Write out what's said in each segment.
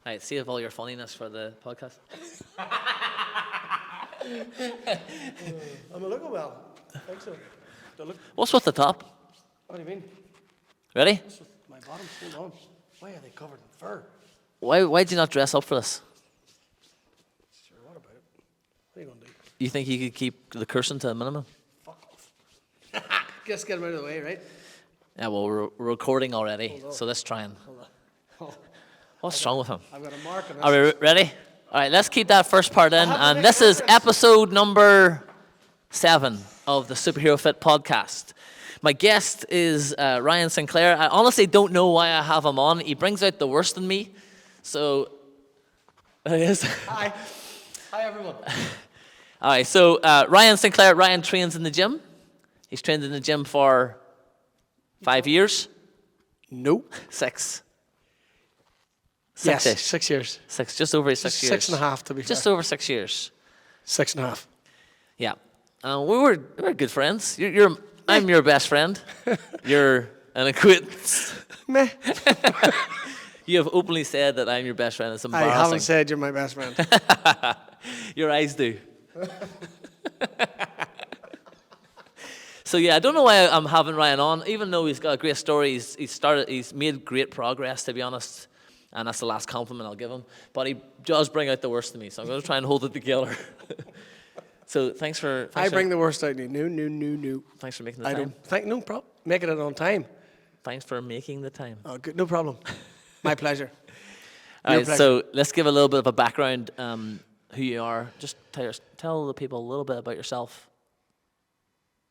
Right, save all your funniness for the podcast. Am I looking well? I think so. Do I look, What's with the top? what do you mean? Ready? What's with my bottom? Hold on. Why are they covered in fur? Why did you not dress up for this? Sure, what about it? What are you going to do? You think you could keep the cursing to a minimum? Fuck off. Just get them out of the way, right? Yeah, well, we're recording already, so let's try and... Hold on. Oh, What's wrong with him? I've got a mark on this. Are we ready? All right, let's keep that first part in. And this is episode number 7 of the Superhero Fit podcast. My guest is Ryan Sinclair. I honestly don't know why I have him on. He brings out the worst in me. So, there he is. Hi. Hi, everyone. All right, so Ryan Sinclair. Ryan trains in the gym. He's trained in the gym for 5 years. Nope. 6. Yes, Six-ish. 6 years. Just over 6 years. 6.5 to be fair. Just over 6 years. 6.5. Yeah. We're good friends. I'm your best friend. You're an acquaintance. Meh. You have openly said that I'm your best friend. It's I embarrassing. haven't said you're my best friend. Your eyes do. So yeah, I don't know why I'm having Ryan on, even though he's got a great story. He's made great progress, to be honest, and that's the last compliment I'll give him. But he does bring out the worst in me, so I'm going to try and hold it together. So thanks for. I bring the worst out in you. No. Thanks for making the I time. don't. No problem. Making it on time. Thanks for making the time. Oh, good. No problem. My pleasure. All Your right, pleasure. so let's give a little bit of a background, who you are. Just tell the people a little bit about yourself.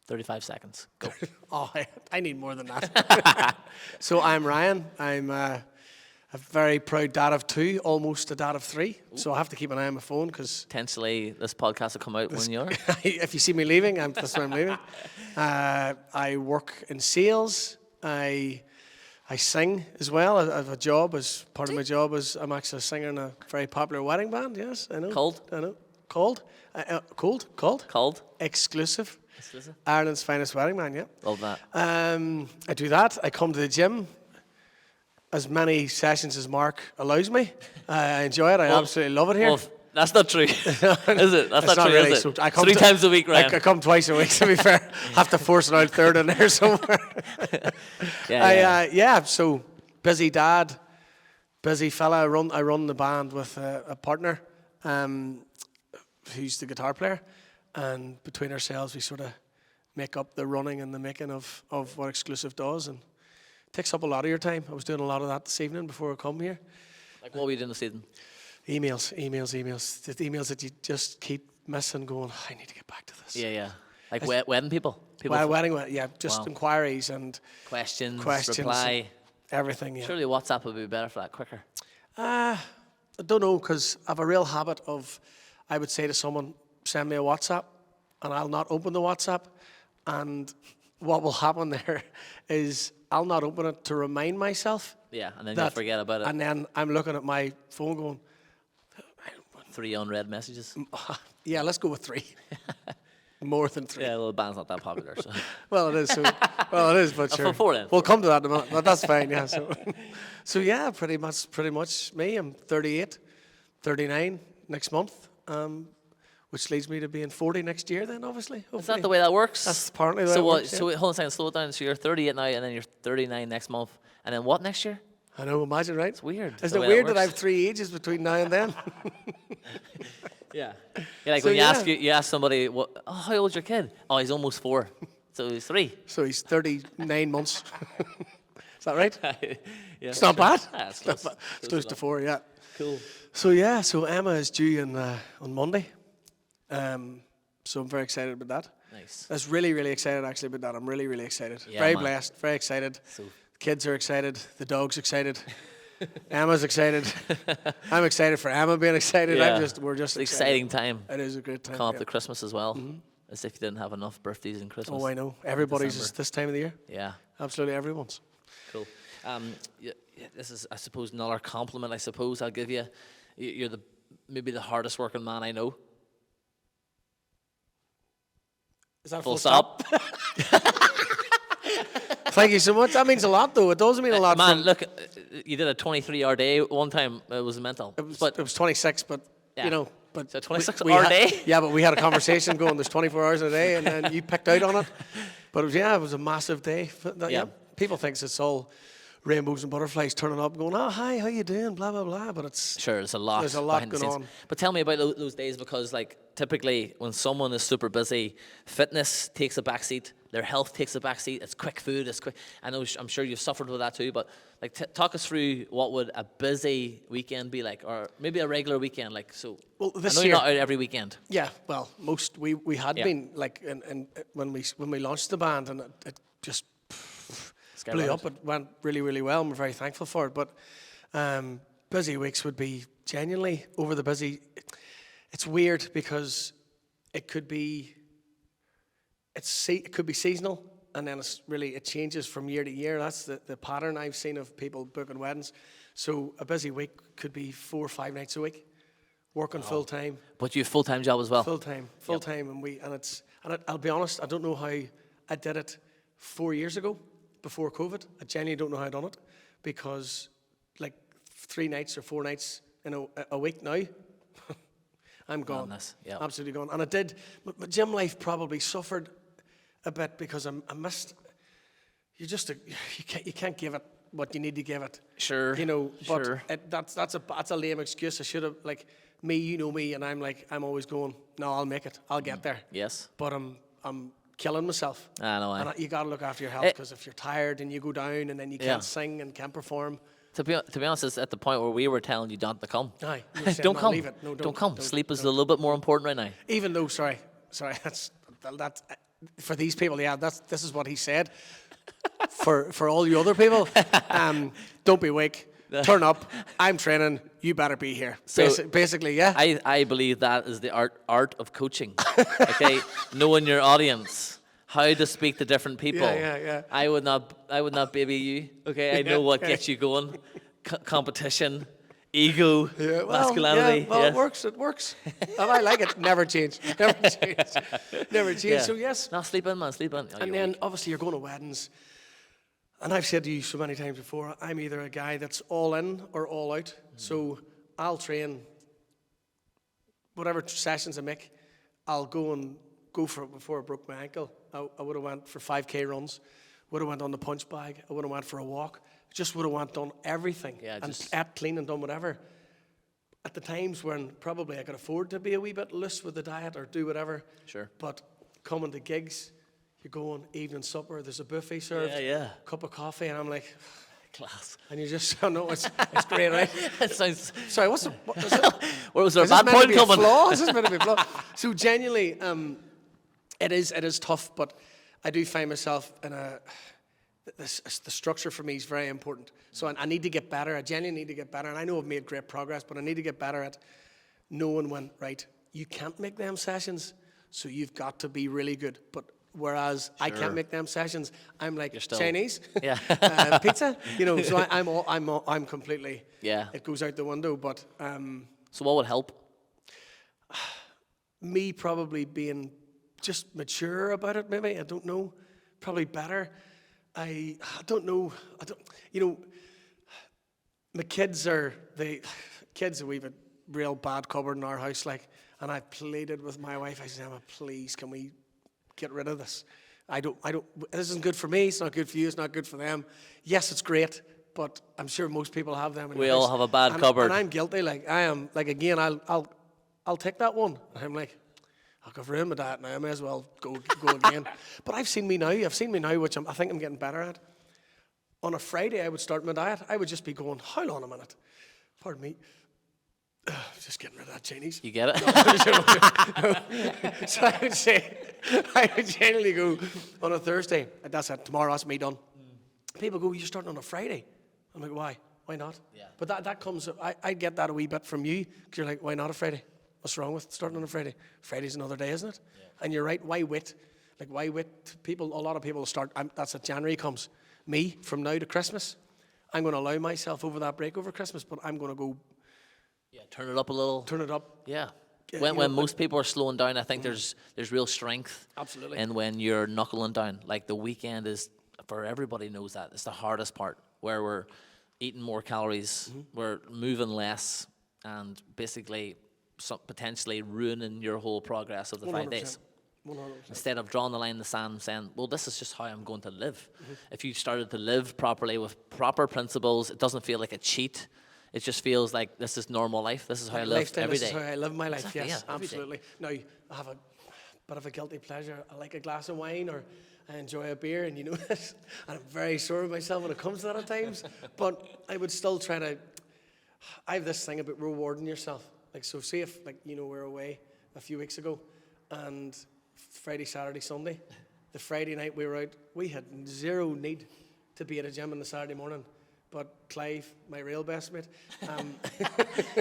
35 seconds. Go. Oh, I need more than that. So I'm Ryan. I'm a very proud dad of 2, almost a dad of 3. Ooh. So I have to keep an eye on my phone because Potentially this podcast will come out when you're. if you see me leaving, that's when I'm leaving. I work in sales. I sing as well. I have a job as part of my job is I'm actually a singer in a very popular wedding band. Yes, I know. Called? I know. Called? Called? Exclusive. Exclusive. Ireland's finest wedding band, yeah. Love that. I do that. I come to the gym as many sessions as Mark allows me. I enjoy it. I absolutely love it here. Well, that's not true. Is it? That's not true, really. is it? So I come 3 times a week, Ryan. I come twice a week, to be fair. Have to force an out third in there somewhere. So busy dad, busy fella. I run the band with a partner who's the guitar player. And between ourselves, we sort of make up the running and the making of what Exclusive does. And it takes up a lot of your time. I was doing a lot of that this evening before I come here. Like, what were you doing this evening? Emails. The emails that you just keep missing going, I need to get back to this. Yeah. Like wedding people? Wedding, just inquiries and questions, reply. Everything, yeah. Surely WhatsApp would be better for that, quicker. I don't know, because I have a real habit of, I would say to someone, send me a WhatsApp, and I'll not open the WhatsApp. And what will happen there is I'll not open it to remind myself. Yeah, and then you'll forget about it. And then I'm looking at my phone going, 3 unread messages. Yeah, let's go with 3. More than 3. Yeah, well, the band's not that popular. So. Well, it is. Well, it is, but sure. 4 then. We'll come to that in a minute. But that's fine, yeah. So yeah, pretty much me. I'm 38, 39 next month. Which leads me to being 40 next year then, obviously. Hopefully. Is that the way that works? That's apparently the way so it what, works, yeah. So wait, hold on a second, slow it down. So you're 38 now, and then you're 39 next month. And then what next year? I know, imagine, right? It's weird. Isn't it weird that I have 3 ages between now and then? Yeah. Like So, when yeah. you ask somebody, how old's your kid? Oh, he's almost 4. So he's 3. So he's 39 months. Is that right? Yeah, It's not bad. Yeah, it's close to 4, yeah. Cool. So Emma is due on Monday. So I'm very excited about that. Nice. I was really, really excited actually about that. I'm really, really excited. Yeah, Very man. blessed, very excited. So The kids are excited. The dog's excited. Emma's excited. I'm excited for Emma being excited. Yeah. We're just it's an exciting time. It is a great time. Come up yeah. to Christmas as well. As if you didn't have enough birthdays and Christmas. Oh, I know. Everybody's December. is this time of the year. Yeah. Absolutely everyone's. Cool. This is, I suppose, another compliment. I suppose I'll give you. You're maybe the hardest working man I know. Is that Full stop. Thank you so much. That means a lot, though. It does mean a lot. Man, look, you did a 23-hour day one time. It was mental. It was 26, but Yeah. you know, but So 26 we hour had- day? Yeah, but we had a conversation going. There's 24 hours in a day, and then you picked out on it. But it was a massive day. Yeah. People think it's all rainbows and butterflies turning up, going, "Oh, hi, how you doing?" Blah blah blah. But it's Sure, there's a lot. There's a lot behind the going scenes. on. But tell me about those days, because like typically when someone is super busy, fitness takes a backseat. Their health takes a backseat. It's quick food. It's quick. I'm sure you've suffered with that too. But like, talk us through what would a busy weekend be like, or maybe a regular weekend. Like, so Well, this I know year- you're not out every weekend. Yeah, well, we had Yeah. been like, and when we launched the band, and it just blew up. It went really, really well, and we're very thankful for it. But busy weeks would be genuinely over the busy. It's weird because it could be seasonal, and then it changes from year to year. That's the pattern I've seen of people booking weddings. So a busy week could be 4 or 5 nights a week, working full time. But you have a full-time job as well. Full time, and I'll be honest, I don't know how I did it 4 years ago, before COVID. I genuinely don't know how I done it, because like 3 nights or 4 nights in a week now, I'm gone. Madness, yeah. Absolutely gone. And I did. My gym life probably suffered a bit because I missed. You can't give it what you need to give it. Sure, You know, but sure. that's a lame excuse. I should have, like, me, you know me, and I'm always going, no, I'll make it. I'll get there. Yes. But I'm killing myself. I know. And you got to look after your health, because if you're tired and you go down and then you Yeah. can't sing and can't perform. To be honest, it's at the point where we were telling you not to come. Aye, you were saying, Don't "No, come. leave it. No, don't come. don't, Sleep is don't." a little bit more important right now. Even though, sorry, that's for these people. Yeah, this is what he said. For all you other people, don't be weak. Turn up. I'm training. You better be here. So- Basically, yeah. I believe that is the art of coaching. Okay, knowing your audience, how to speak to different people. Yeah. I would not baby you. Okay, I know what gets you going. Competition, ego, masculinity. Well, yeah. It works. And I like it. Never change. Never change. Yeah. So yes. No, sleep in, man. Sleep in. Oh, And you're then weak. obviously you're going to weddings. And I've said to you so many times before, I'm either a guy that's all in or all out. So I'll train whatever sessions I make. I'll go for it before I broke my ankle. I would have went for 5K runs, would have went on the punch bag, I would have went for a walk, just would have went done everything. Yeah, and just- ate clean and done whatever. At the times when probably I could afford to be a wee bit loose with the diet or do whatever. Sure. But coming to gigs, you're going evening supper, there's a buffet served, Yeah. cup of coffee, and I'm like, Class. and you just, I know it's great, right? It sounds. Sorry, what is it? Where was there a Is this bad meant to point be a coming? flaw? Is this meant to be a flaw? So genuinely, it is tough, but I do find myself in the structure for me is very important. So I need to get better. I genuinely need to get better, and I know I've made great progress, but I need to get better at knowing when, right, you can't make them sessions, so you've got to be really good. But whereas I Sure. can't make them sessions, I'm like still- Chinese, Yeah. pizza, you know. So I'm completely, Yeah. it goes out the window. But So what would help? me probably being just mature about it, maybe. I don't know. Probably better. I don't know. You know, my kids we've a real bad cupboard in our house, like, and I pleaded with my wife. I said, Emma, please, can we get rid of this? This isn't good for me. It's not good for you. It's not good for them. Yes, it's great, but I'm sure most people have them in We their all house. have a bad And- cupboard. And I'm guilty. Like, I am, like, again, I'll take that one. And I'm like, I've ruined my diet now. I may as well go again. But I've seen me now, which I think I'm getting better at. On a Friday, I would start my diet. I would just be going, hold on a minute. Pardon me. Just getting rid of that Chinese. You get it? So I would generally go on a Thursday. That's it. Tomorrow, that's me done. People go, you're starting on a Friday. I'm like, why? Why not? Yeah. But that comes, I get that a wee bit from you, because you're like, why not a Friday? What's wrong with starting on a Friday? Friday's another day, isn't it? Yeah. And you're right, why wait? Like, why wait? A lot of people start, that's at January comes. Me, from now to Christmas, I'm going to allow myself over that break over Christmas, but I'm going to go Yeah, turn it up a little. turn it up. Yeah. Yeah, When you when know, most people are slowing down, I think there's real strength. Absolutely. And when you're knuckling down, like the weekend is, for everybody knows that, it's the hardest part, where we're eating more calories, we're moving less, and basically potentially ruining your whole progress of the 5 days. 100%. Instead of drawing the line in the sand and saying, well, this is just how I'm going to live. If you started to live properly with proper principles, it doesn't feel like a cheat. It just feels like this is normal life. This is how I live every day. This is how I live my life, Exactly, yes, yeah, every day. absolutely. Now, I have a bit of a guilty pleasure. I like a glass of wine, or I enjoy a beer, and you know this. And I'm very sure of myself when it comes to that at times. But I would still try to, I have this thing about rewarding yourself. Like, so see if, like, you know, we're away a few weeks ago, and Friday, Saturday, Sunday, the Friday night we were out, we had zero need to be at a gym on the Saturday morning. But Clive, my real best mate,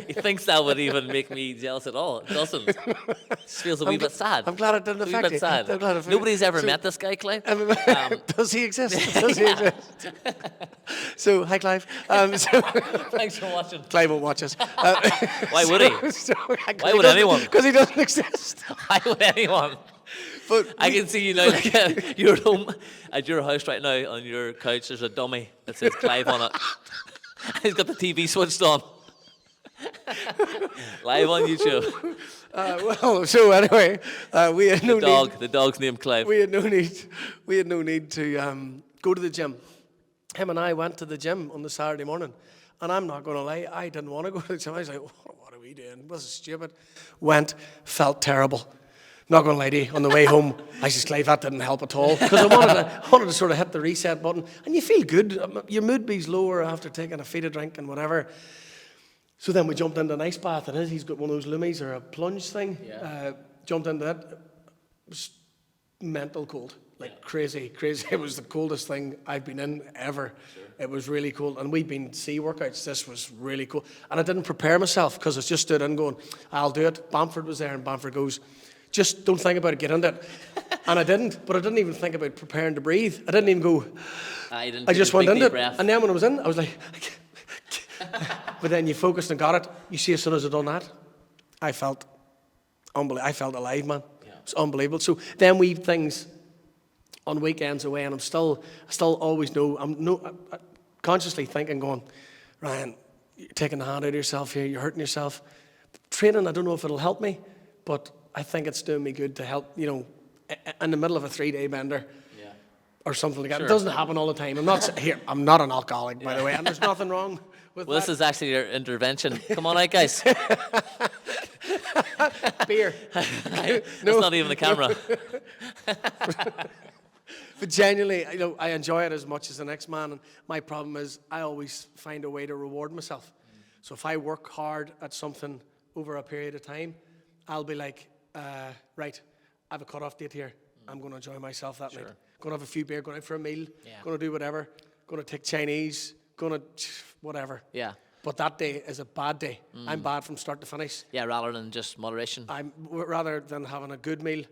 He thinks that would even make me jealous at all. It doesn't. It just feels a wee bit sad. I'm glad it didn't A wee affect bit you. sad. I'm glad it- Nobody's ever so- met this guy, Clive. Does he exist? Does he exist? So, hi Clive. Thanks for watching. Clive won't watch us. Why would he? Why would anyone? Because he doesn't exist. Why would anyone? But I can see you now. Like, you're at home at your house right now on your couch. There's a dummy that says Clive on it. He's got the TV switched on. Live on YouTube. well, so anyway, we had no need. The dog's named Clive. We had no need. We had no need to go to the gym. Him and I went to the gym on the Saturday morning, and I'm not going to lie, I didn't want to go to the gym. I was like, "What are we doing? This is stupid." Went, felt terrible. Not going to lie to you, on the way home, I said, Clive, that didn't help at all. Because I wanted to sort of hit the reset button. And you feel good. Your mood be's lower after taking a feed of drink and whatever. So then we jumped into an ice bath. It is. He's got one of those Lumis or a plunge thing. Yeah. Jumped into that. It was mental cold. Like crazy. It was the coldest thing I've been in ever. Sure. It was really cold. And we'd been sea workouts. This was really cool. And I didn't prepare myself because I just stood in going, I'll do it. Bamford was there, and Bamford goes, just don't think about it, get into it. And I didn't, but I didn't even think about preparing to breathe. I didn't even go, I just went into it. Breath. And then when I was in, I was like, but then you focused and got it. You see, as soon as I done that, I felt unbelievable. I felt alive, man. Yeah. It's unbelievable. So then we have things on weekends away, and I still always know, I'm consciously thinking, going, Ryan, you're taking the hand out of yourself here, you're hurting yourself. Training, I don't know if it'll help me, but I think it's doing me good to help, you know, in the middle of a 3-day bender or something like that. Sure. It doesn't happen all the time. I'm not an alcoholic, by the way, and there's nothing wrong with Well, that. this is actually your intervention. Come on out, guys. Beer. That's not even the camera. But genuinely, you know, I enjoy it as much as the next man, and my problem is I always find a way to reward myself. So if I work hard at something over a period of time, I'll be like, right, I have a cut-off date here. I'm going to enjoy myself that night. Going to have a few beer, going out for a meal, going to do whatever, going to take Chinese, going to whatever. Yeah. But that day is a bad day. I'm bad from start to finish. Yeah, rather than just moderation. Rather than having a good meal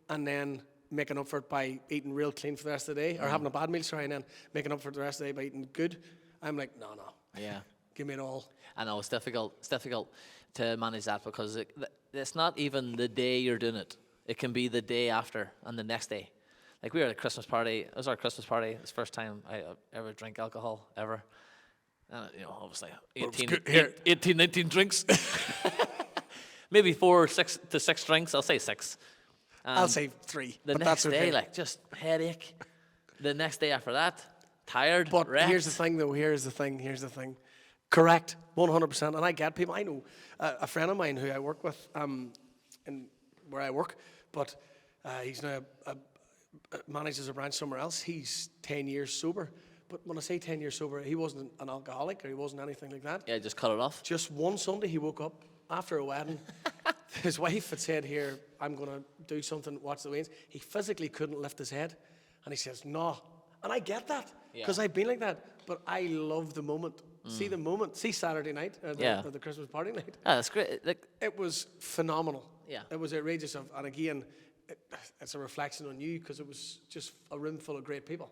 and then making up for it by eating real clean for the rest of the day, or having a bad meal, and then making up for the rest of the day by eating good. I'm like, no. Yeah. Give me it all. I know, it's difficult. It's difficult to manage that because it's not even the day you're doing it. It can be the day after and the next day. Like, we were at a Christmas party. It was our Christmas party. It's the first time I ever drank alcohol, ever. And, you know, obviously, 18, 19 drinks. Maybe 6 drinks. I'll say 6. I'll say 3. The but next that's okay. day, like, just headache. The next day after that, tired, But wrecked. here's the thing, though. Here's the thing. Correct, 100%. And I get people. I know a friend of mine who I work with in where I work, but he's now manages a branch somewhere else. He's 10 years sober. But when I say 10 years sober, he wasn't an alcoholic or he wasn't anything like that. Yeah, just cut it off. Just one Sunday he woke up after a wedding. His wife had said, here, I'm going to do something, watch the waves. He physically couldn't lift his head. And he says, no. And I get that because I've been like that. But I love the moment. See the moment. See Saturday night, or the Christmas party night. Ah, that's great. Like, It was phenomenal. Yeah. It was outrageous. And again, it's a reflection on you because it was just a room full of great people.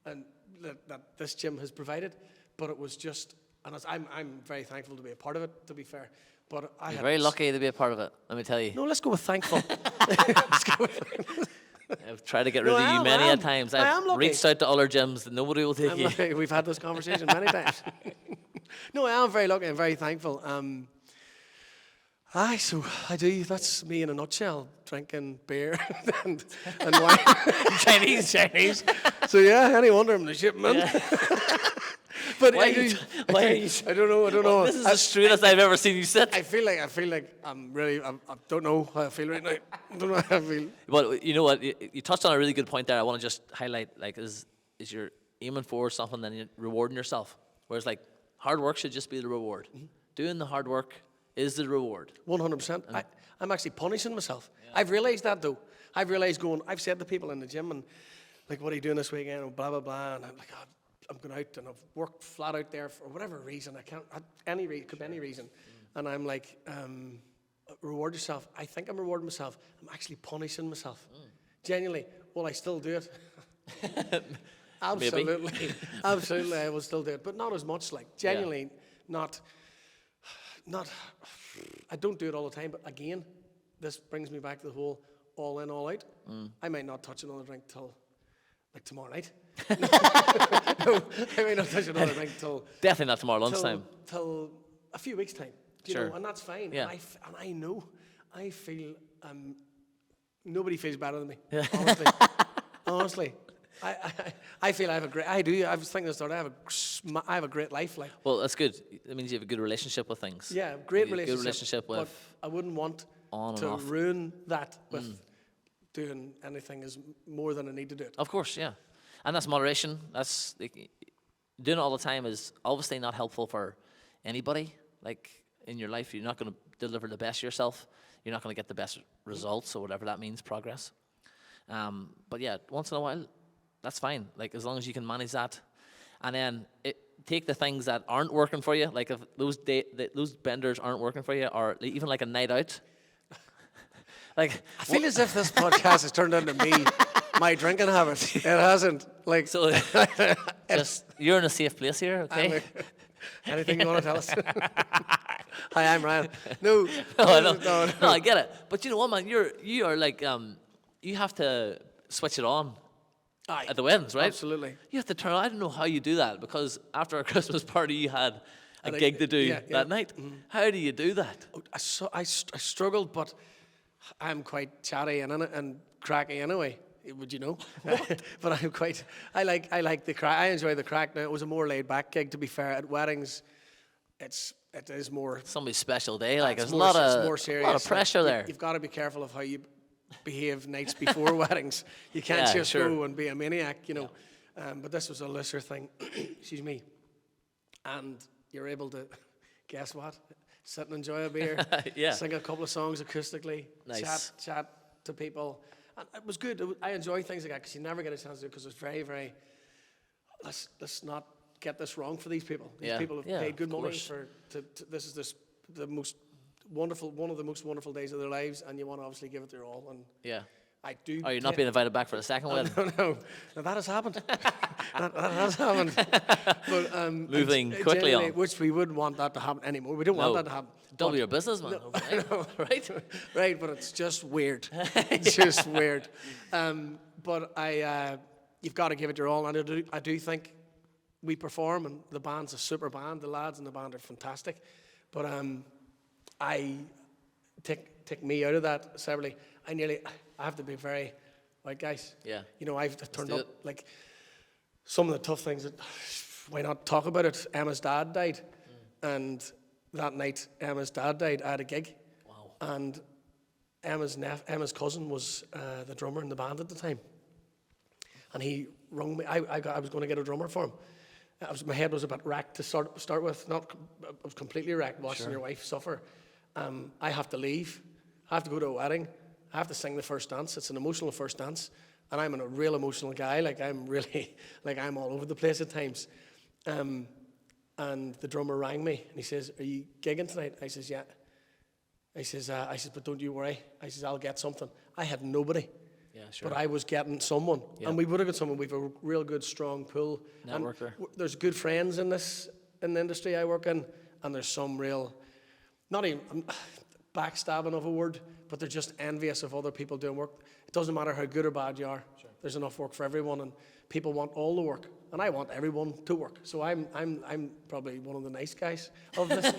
And that this gym has provided. But it was just, and I'm very thankful to be a part of it, to be fair. But you're very lucky to be a part of it, let me tell you. No, let's go with thankful. I've tried to get rid of you many a times. I am I've lucky. reached out to other gyms that nobody will take you. We've had this conversation many times. No, I am very lucky and very thankful. So I do. That's me in a nutshell. Drinking beer and wine. Chinese. So yeah, any wonder I'm the shipment. But Why are you? I don't know. This is the straightest I've ever seen you sit. I feel like I'm really. I don't know how I feel right now. I don't know how I feel. But you know what? You touched on a really good point there. I want to just highlight, like, is you're aiming for something, then you're rewarding yourself. Whereas, like, hard work should just be the reward. Doing the hard work is the reward. 100%. I'm actually punishing myself. Yeah. I've realised that though. I've said to people in the gym, and like, what are you doing this weekend? And blah, blah, blah. And I'm like, I'm going out and I've worked flat out there for whatever reason. Could be any reason. And I'm like, reward yourself. I think I'm rewarding myself. I'm actually punishing myself. Genuinely. Will I still do it? Absolutely. Absolutely, I will still do it. But not as much, like, genuinely not, I don't do it all the time, but again, this brings me back to the whole all in, all out. I might not touch another drink till, like, tomorrow night. No, I might not touch another drink till... Definitely not tomorrow lunchtime. Till a few weeks' time. You know, and that's fine. Yeah. And I know, I feel, nobody feels better than me, honestly. I feel I have a great... I was thinking this, I have a great life. Like. Well, that's good. That means you have a good relationship with things. Yeah, great relationship. relationship. Good relationship with... But I wouldn't want to ruin that with doing anything is more than I need to do it. Of course, yeah. And that's moderation. That's... Like, doing it all the time is obviously not helpful for anybody. Like, in your life, you're not going to deliver the best of yourself. You're not going to get the best results, or whatever that means, progress. But yeah, once in a while, that's fine. Like, as long as you can manage that. And then take the things that aren't working for you, like if those benders aren't working for you, or even like a night out. Like, I feel as if this podcast has turned into me, my drinking habits. It hasn't. Like, so just, you're in a safe place here, okay? Anything you want to tell us? Hi, I'm Ryan. No, I get it. But you know what, man? You are like, you have to switch it on. Aye, at the weddings, right? Absolutely. You have to turn. I don't know how you do that, because after our Christmas party, you had a gig to do that night. Mm-hmm. How do you do that? I struggled, but I'm quite chatty and cracky anyway. Would you know? But I'm quite. I like the crack. I enjoy the crack. Now, it was a more laid back gig, to be fair. At weddings, it is more somebody's special day. Like, there's more, a more serious. lot of pressure there. You've got to be careful of how you behave nights before weddings. You can't just go and be a maniac, you know. Yeah. But this was a looser thing. Excuse me. And you're able to, guess what? Sit and enjoy a beer. Sing a couple of songs acoustically. Nice. Chat to people. And it was good. I enjoy things like that, because you never get a chance to do it, because it's very, very... Let's not get this wrong for these people. These people have paid good money for... This is one of the most wonderful days of their lives, and you want to obviously give it their all. And I do. Oh, you're not being invited back for the second wedding? No. Now, that has happened. that has happened. But, moving quickly on. Which we wouldn't want that to happen anymore. We don't want that to happen. Double your business, man. Right? Right, but it's just weird. It's just weird. But you've got to give it your all. And I do think we perform, and the band's a super band. The lads in the band are fantastic. But I take me out of that separately. I have to be very, like, guys. Yeah. You know, I've turned up, like, some of the tough things. Why not talk about it? Emma's dad died, and that night Emma's dad died. I had a gig. Wow. And Emma's cousin was the drummer in the band at the time, and he rung me. I was going to get a drummer for him. My head was a bit wrecked to start with. I was completely wrecked watching your wife suffer. I have to leave. I have to go to a wedding. I have to sing the first dance. It's an emotional first dance, and I'm a real emotional guy. Like, I'm really, like, I'm all over the place at times. And the drummer rang me, and he says, "Are you gigging tonight?" I says, "Yeah." I says, "But don't you worry." I says, "I'll get something." I had nobody. Yeah, sure. But I was getting someone, and we would have got someone. We've a real good, strong pool. Networker. There's good friends in the industry I work in, and there's some real, not even backstabbing of a word, but they're just envious of other people doing work. it doesn't matter how good or bad you are. Sure. There's enough work for everyone, and people want all the work, and I want everyone to work. So I'm probably one of the nice guys of this.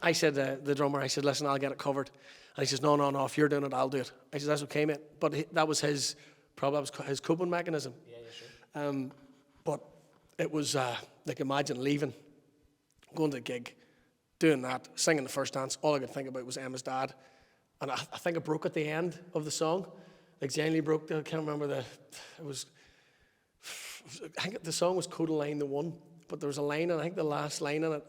I said to the drummer, I said, listen, I'll get it covered. And he says, no, if you're doing it, I'll do it. I said, that's okay, mate. But that was his coping mechanism. Yeah, sure. But it was like, imagine leaving, going to the gig, doing that, singing the first dance. All I could think about was Emma's dad. And I think it broke at the end of the song. Like, genuinely broke. I can't remember I think the song was Codaline the One, but there was a line, and I think the last line in it,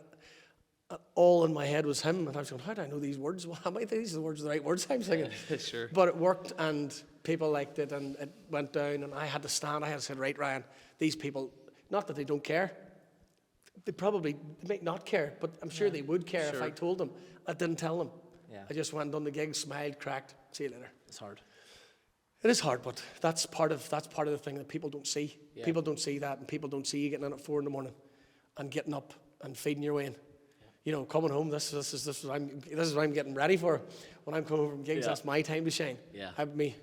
all in my head was him. And I was going, how do I know these words? Well, these are the right words I'm singing. Sure. But it worked, and people liked it, and it went down, and I had to stand. I had to say, right, Ryan, these people, not that they don't care. They might not care, but I'm sure they would care if I told them. I didn't tell them. Yeah. I just went on the gig, smiled, cracked, see you later. It's hard. It is hard, but that's part of the thing that people don't see. Yeah. People don't see that, and people don't see you getting in at 4 a.m. and getting up and feeding your way in. Yeah. You know, coming home. This is what I'm getting ready for when I'm coming home from gigs. Yeah. That's my time to shine. Yeah. Have me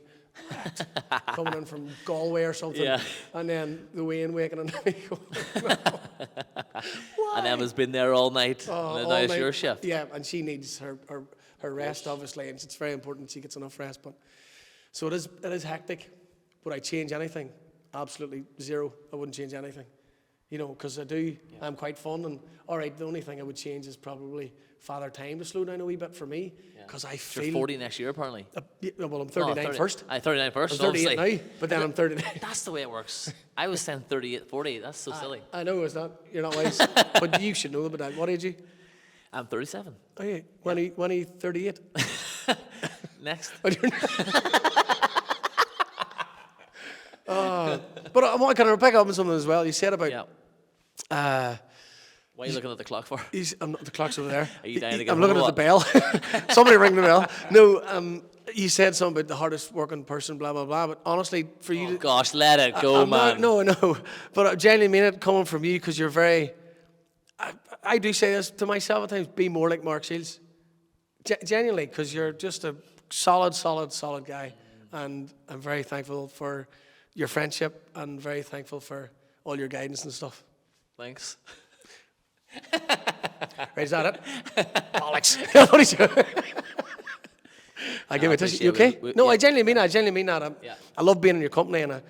coming in from Galway or something, and then the way in waking and and Emma's been there all night. And now it's your shift. Yeah, and she needs her rest, obviously, and it's very important she gets enough rest. But so it is hectic. Would I change anything? Absolutely zero. I wouldn't change anything. You know, because I do. Yeah. I'm quite fun, and all right. The only thing I would change is probably father time to slow down a wee bit for me, because I feel. You're 40 next year, apparently. Well, I'm 39 first. 39 first. I'm 38 now, but then I'm 39. That's the way it works. I was saying 38, 40. That's so silly. I know it's not. You're not wise, but you should know about that. What age are you? I'm 37. Oh yeah. When are you 38? Next. But I want to kind of pick up on something as well. You said about. Yeah. What are you looking at the clock for? The clock's over there. Are you dying to get I'm looking at the bell. Somebody ring the bell. No, you said something about the hardest working person, blah, blah, blah. But honestly, for you gosh, let it go, man. No. But I genuinely mean it coming from you, because you're very... I do say this to myself at times, be more like Mark Shields. Genuinely, because you're just a solid guy. And I'm very thankful for your friendship, and very thankful for all your guidance and stuff. Thanks. Right, is that it? Alex. I give it to you. Okay? No, I genuinely mean that. I love being in your company, and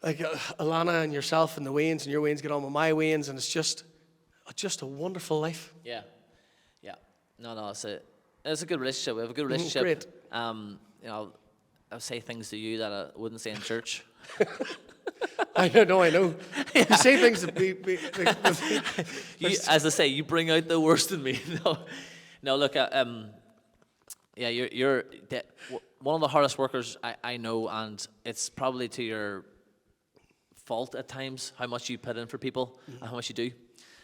Alana and yourself and the Waynes, and your Waynes get on with my Waynes, and it's just a wonderful life. Yeah. No, it's a good relationship. We have a good relationship. Great. You know, I'll say things to you that I wouldn't say in church. I know. You say things that as I say, you bring out the worst in me. No. Look, you're one of the hardest workers I know, and it's probably to your fault at times how much you put in for people and how much you do.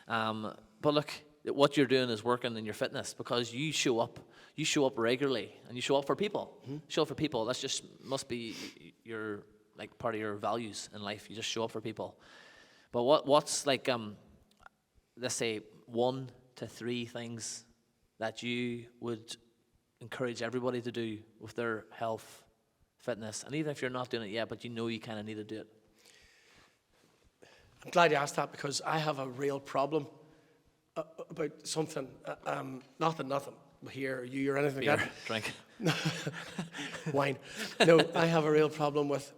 But look, what you're doing is working in your fitness, because you show up regularly, and you show up for people. Show up for people. That's just must be your part of your values in life. You just show up for people. But what's let's say 1 to 3 things that you would encourage everybody to do with their health, fitness, and even if you're not doing it yet, but you know you kind of need to do it? I'm glad you asked that, because I have a real problem about something. Nothing here, or you, or anything like that. Drink. Wine. No, I have a real problem with.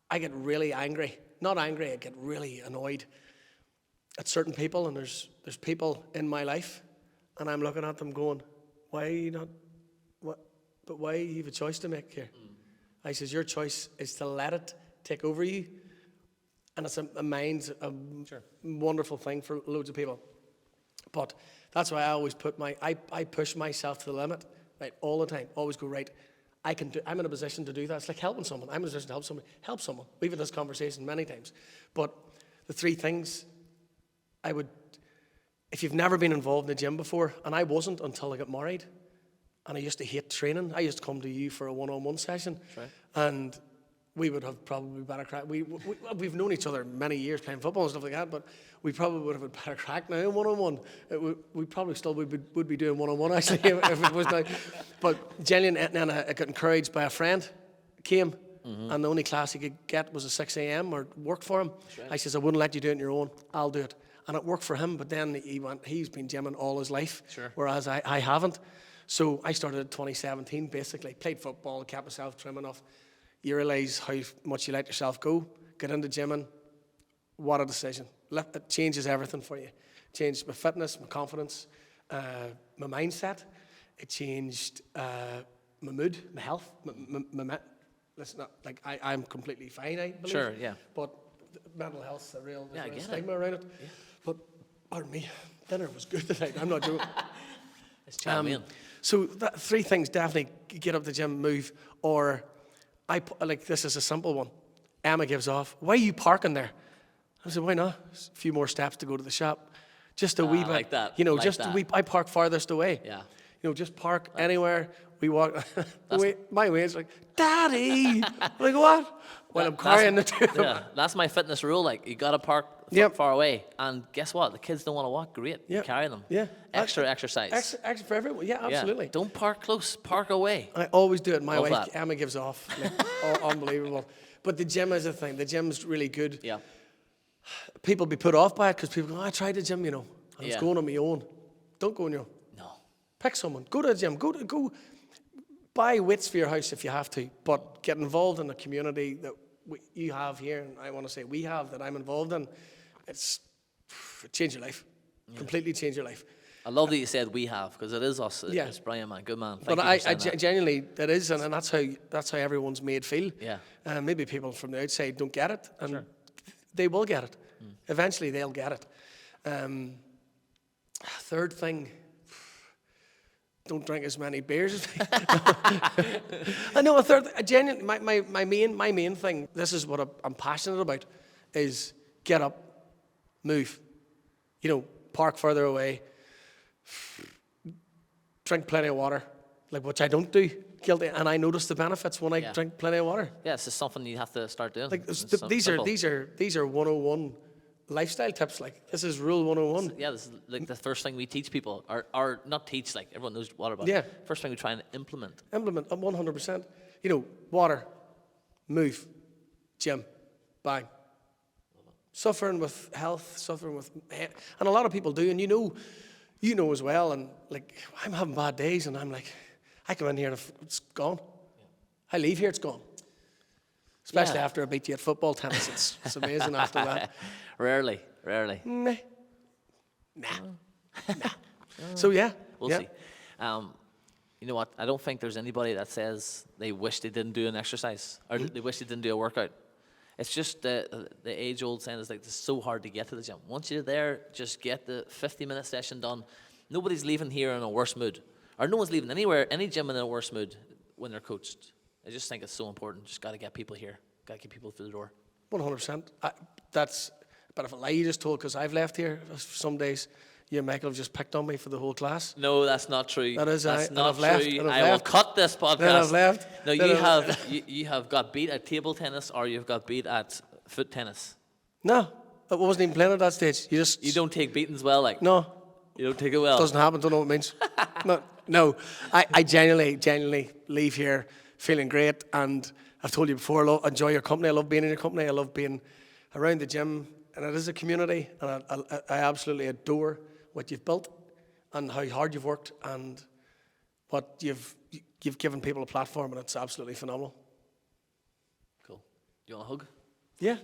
I get really angry. Not angry. I get really annoyed at certain people, and there's people in my life, and I'm looking at them going, "Why are you not? What? But why you have a choice to make here?" I says, "Your choice is to let it take over you." And it's a wonderful thing for loads of people. But that's why I always I push myself to the limit, right, all the time. Always go, right, I'm in a position to do that. It's like helping someone. I'm in a position to help someone. We've had this conversation many times. But the 3 things if you've never been involved in the gym before, and I wasn't until I got married, and I used to hate training. I used to come to you for a one-on-one session. Right. And we would have probably better crack. We've known each other many years playing football and stuff like that, but we probably would have had better crack now in one-on-one. We probably still would be doing one-on-one actually if it was now. But genuinely, and then I got encouraged by a friend, came, and the only class he could get was a 6 a.m. or worked for him. Right. I says, I wouldn't let you do it on your own. I'll do it. And it worked for him, but then he's been gymming all his life, whereas I haven't. So I started in 2017, basically. Played football, kept myself trim enough. You realise how much you let yourself go. Get into gymming. What a decision. It changes everything for you. Changed my fitness, my confidence, my mindset. It changed my mood, my health, listen, like I'm completely fine, I believe. Sure, yeah. But mental health's a real I stigma around it. Yeah. But, pardon me, dinner was good tonight. I'm not joking. It's charming. So three things definitely: get up the gym, move, or this is a simple one. Emma gives off. Why are you parking there? I said, why not? There's a few more steps to go to the shop. Just a wee bit. Like that. You know, like just that. a wee. I park farthest away. Yeah. You know, just park anywhere. We walk. My way is like, Daddy. I'm like, what? Well, I'm carrying the two of them. Yeah, that's my fitness rule. Like, you got to park far away. And guess what? The kids don't want to walk. Great. Yep. Carry them. Yeah. Extra exercise. Extra for everyone. Yeah, absolutely. Yeah. Don't park close. Park away. I always do it. My Love wife, that. Emma, gives off. Like, unbelievable. But the gym is a thing. The gym's really good. Yeah. People be put off by it because people go, I tried the gym, you know. I was going on my own. Don't go on your own. No. Pick someone. Go to the gym. Go buy weights for your house if you have to, but get involved in the community that you have here, and I want to say we have, that I'm involved in. It changed your life. Yeah. Completely changed your life. I love that you said we have, because it is us. Yeah. It's Brian, man. Good man. But I genuinely, that is, and that's how everyone's made feel. Yeah. Maybe people from the outside don't get it, and they will get it. Eventually, they'll get it. Third thing, don't drink as many beers as me. I know a third. Genuinely, my main thing. This is what I'm passionate about: is get up, move. You know, park further away. Drink plenty of water, like which I don't do. Guilty, and I notice the benefits when I drink plenty of water. Yeah, it's just something you have to start doing. Like these are 101 lifestyle tips. Like this is rule 101. Yeah, this is like the first thing we teach people, or not teach. Like everyone knows water, but first thing we try and implement. Implement 100%. You know, water, move, gym, bang. Suffering with health, suffering with, and a lot of people do, and you know as well. And like I'm having bad days, and I'm like, I come in here and it's gone. I leave here, it's gone. Especially after I beat you at football, tennis. It's amazing after that. Rarely. Nah. So We'll see. You know what? I don't think there's anybody that says they wish they didn't do an exercise or they wish they didn't do a workout. It's just the age-old saying is like it's so hard to get to the gym. Once you're there, just get the 50-minute session done. Nobody's leaving here in a worse mood, or no one's leaving any gym in a worse mood when they're coached. I just think it's so important. Just got to get people here. Got to get people through the door. 100%. That's a bit of a lie you just told, because I've left here some days. You and Michael have just picked on me for the whole class. No, that's not true. That's not true. Left, I will cut this podcast. Then I've left. No, you have got beat at table tennis, or you've got beat at foot tennis. No, I wasn't even playing at that stage. You don't take beatings well, like. No. You don't take it well. Doesn't happen. Don't know what it means. No. I genuinely leave here feeling great, and I've told you before, I enjoy your company. I love being in your company. I love being around the gym, and it is a community, and I absolutely adore what you've built and how hard you've worked and what you've given people a platform, and it's absolutely phenomenal. Cool. You want a hug? Yeah.